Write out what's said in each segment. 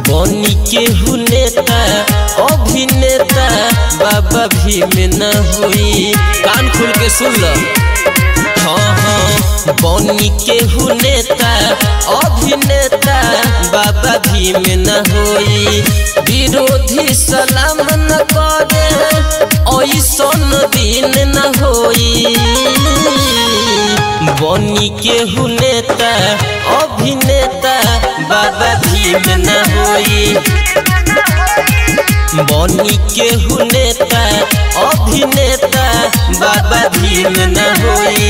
बनी के नेता अभिनेता बाबा भीम न हुई। कान खुल के सुन लो। हाँ हाँ बनी के नेता अभिनेता बाबा भीम न होई। विरोधी सलाम न करे ऐसन दिन न होई। बनी के नेता अभिनेता बाबा भीम न होई। बनी के नेता अभिनेता बाबा भीम न होई।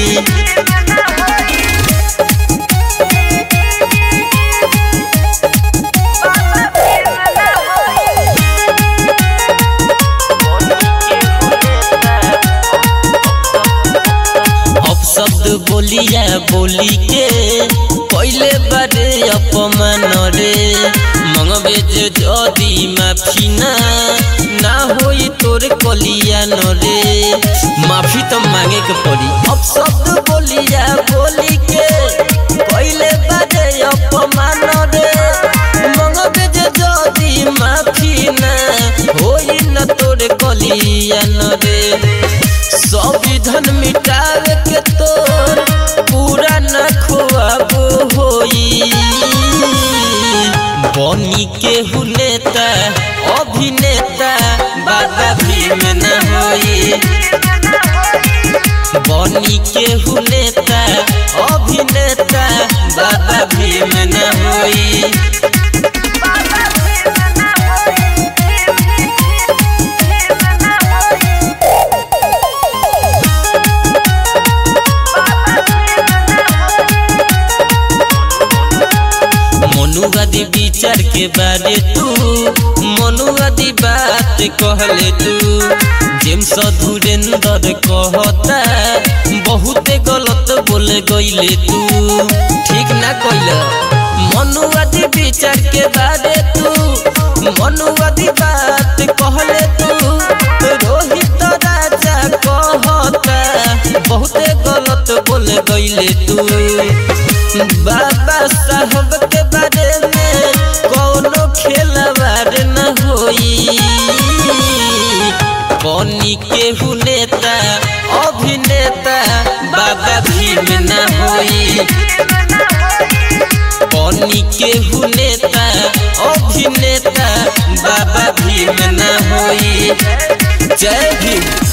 शब्द बोलिया बोली के पहले बारे अपमान रे। मंगबे जदी माफी ना होई तोर कलिया न रे। माफी तो मांगे के पड़ी। अब शब्द बोलिया बोली के पहले बारे अपमान रे। मंगबे जदी माफी ना होई न तोर कलिया न रे। संविधान मिटावे के तोर पूरा न खुआब होई। बनी के नेता अभिनेता बाबा भीम न होई। बनी के नेता अभिनेता बाबा भीम न होई। मनुवादी विचार के बारे तू मनुवादी बात कहले तू। जेम्स धुरेंद्र कहता बहुत गलत बोल गईले तू। ठीक ना कहले। मनुवादी विचार के बारे तू मनुवादी बात कहले तू। रोहित राजा कहता बहुत गलत बोल गईले तू। बाबा साहब के बारे में कोनो खिलवाड़ न होई। बनी के नेता अभिनेता बाबा भीम न होई। बनी के नेता अभिनेता बाबा भीम न होई। जय भीम।